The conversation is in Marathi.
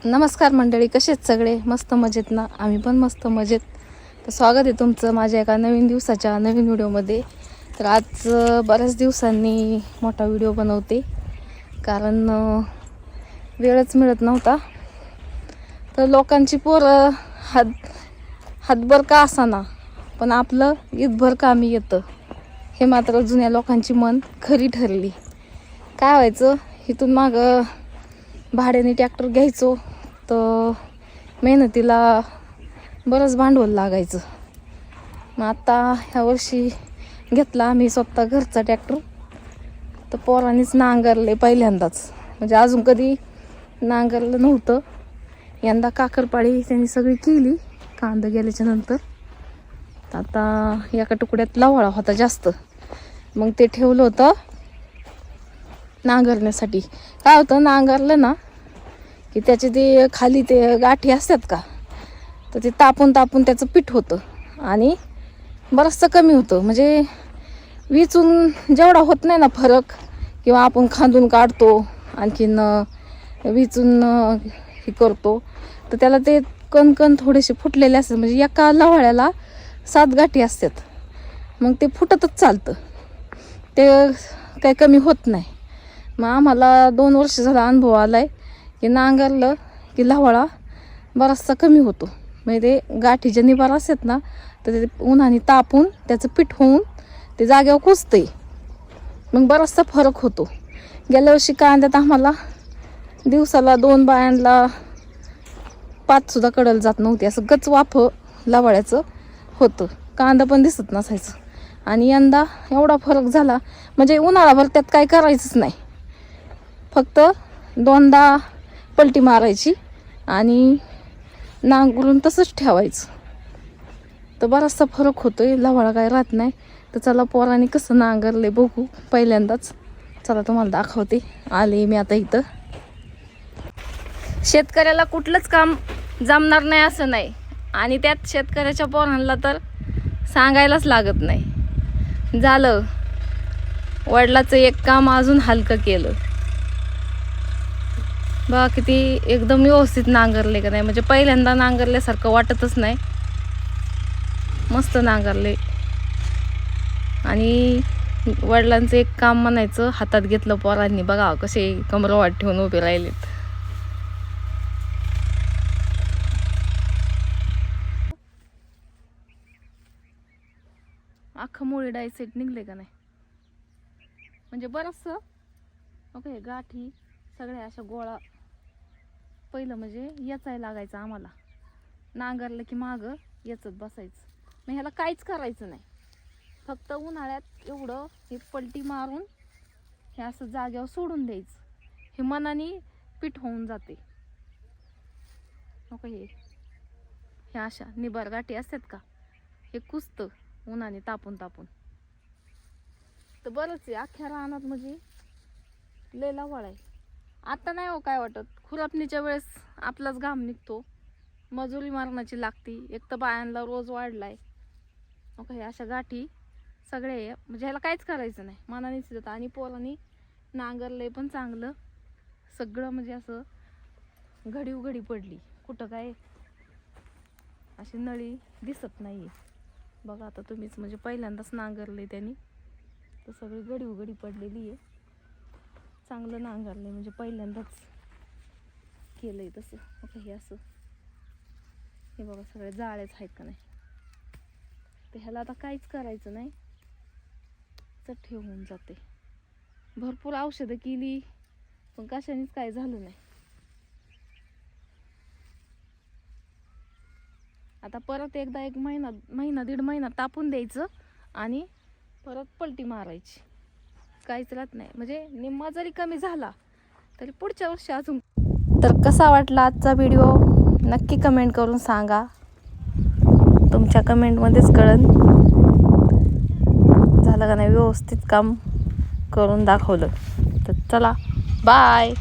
नमस्कार मंडळी, कसे आहेत सगळे? मस्त मजेत ना? आम्ही पण मस्त मजेत. तर स्वागत आहे तुमचं माझ्या एका नवीन दिवसाच्या नवीन व्हिडिओमध्ये. तर आज बऱ्याच दिवसांनी मोठा व्हिडिओ बनवते, कारण वेळच मिळत नव्हता. तर लोकांची पोरं हातभर का असाना, पण आपलं ईदभर कामी येतं, हे मात्र जुन्या लोकांची मन खरी ठरली. काय व्हायचं, इथून मागं भाड्याने ट्रॅक्टर घ्यायचो तर मेहनतीला बरंच भांडवल लागायचं. मग आता ह्या वर्षी घेतला आम्ही स्वतः घरचा ट्रॅक्टर. तर पोरांनीच नांगरले पहिल्यांदाच, म्हणजे अजून कधी नांगरलं नव्हतं. यंदा काकरपाळी त्यांनी सगळी केली कांदा गेल्याच्या नंतर. आता एका तुकड्यात लवाळा होता जास्त, मग ते ठेवलं होतं नांगरण्यासाठी. काय होतं, नांगरलं ना की त्याचे ते खाली ते गाठी असतात का, तर ते तापून तापून त्याचं पीठ होतं आणि बरंचसं कमी होतं. म्हणजे विचून जेवढा होत नाही ना फरक, किंवा आपण खांदून काढतो आणखीन विचून हे करतो, तर त्याला ते कणकण थोडेसे फुटलेले असतात. म्हणजे एका लवाळ्याला 7 गाठी असतात, मग ते फुटतच चालतं, ते काही कमी होत नाही. मग आम्हाला 2 वर्ष झाला अनुभव आला आहे की नांगरलं की लवाळा बराचसा कमी होतो. म्हणजे ते गाठी ज्या निबार असतात ना, तर ते उन्हाने तापून त्याचं पीठ होऊन ते जागेवर कुजते, मग बराचसा फरक होतो. गेल्या वर्षी कांद्यात आम्हाला दिवसाला 2 बायांना 5 सुद्धा कडल जात नव्हती. असं गच वाफ लवाळ्याचं होतं, कांदा पण दिसत नसायचं. आणि यंदा एवढा फरक झाला, म्हणजे उन्हाळाभर त्यात काय करायचंच नाही, फक्त 2दा पलटी मारायची आणि नांगरून तसंच ठेवायचं. तर बराचसा फरक होतोय, लवाळा काय राहत नाही. तर चला पोरांनी कसं नांगरले बघू पहिल्यांदाच. चला तुम्हाला दाखवते. आले मी आता इथं. शेतकऱ्याला कुठलंच काम जमणार नाही असं नाही, आणि त्यात शेतकऱ्याच्या पोरांना तर सांगायलाच लागत नाही. झालं, वडिलाचं एक काम अजून हलकं केलं. बघा किती एकदम व्यवस्थित नांगरले का नाही, म्हणजे पहिल्यांदा नांगरल्यासारखं वाटतच नाही. मस्त नांगरले. आणि वडिलांचं एक काम म्हणायचं हातात घेतलं पोरांनी. बघा कसे कमरवाट ठेवून उभे राहिलेत. अख्खं मुळे डायसेट निघले का नाही, म्हणजे बरंचसं. ओके, गाठी सगळ्या अशा गोळा. पहिलं म्हणजे याचाय लागायचं आम्हाला, नांगरलं की मागं याचत बसायचं. मग ह्याला काहीच करायचं नाही, फक्त उन्हाळ्यात एवढं हे पलटी मारून हे असं जाग्यावर सोडून द्यायचं. हे मनाने पीठ होऊन जाते. ओके, हे अशा निबार गाठी असतात का, हे कुजतं उन्हाने तापून तापून. तर बरंच आहे, अख्ख्या रानात म्हणजे लय लवाळ आहे. आता नाही हो काय वाटत, खुरपणीच्या वेळेस आपलाच घाम निघतो, मजुरी मारण्याची लागती. एक तर बायांना रोज वाढलाय. ओके, अशा गाठी सगळे, म्हणजे ह्याला काहीच करायचं नाही, मनानेच देतात. आणि पोरांनी नांगरलंय पण चांगलं सगळं, म्हणजे असं घडीव घडी पडली. कुठं काय अशी नळी दिसत नाही. बघा आता तुम्हीच, म्हणजे पहिल्यांदाच नांगरले त्यांनी, तर सगळी घडीव घडी पडलेली आहे. चांगलं नांगरले, म्हणजे पहिल्यांदाच केलंय तसं. ओके, हे असं हे बघा सगळे जाळेच आहेत का नाही. तर ह्याला आता काहीच करायचं नाही, चट्टे होऊन जाते. भरपूर औषधं केली पण कशानेच काय झालं नाही. आता परत एकदा 1 महिना 1.5 महिना तापून द्यायचं आणि परत पलटी मारायची. काहीच राहत नाही, म्हणजे निम्मा जरी कमी झाला तरी पुढच्या वर्षी अजून. तर कसा वाटला आजचा व्हिडिओ नक्की कमेंट करून सांगा. तुमच्या कमेंटमध्येच कळन झालं का नाही, व्यवस्थित काम करून दाखवलं. तर चला, बाय.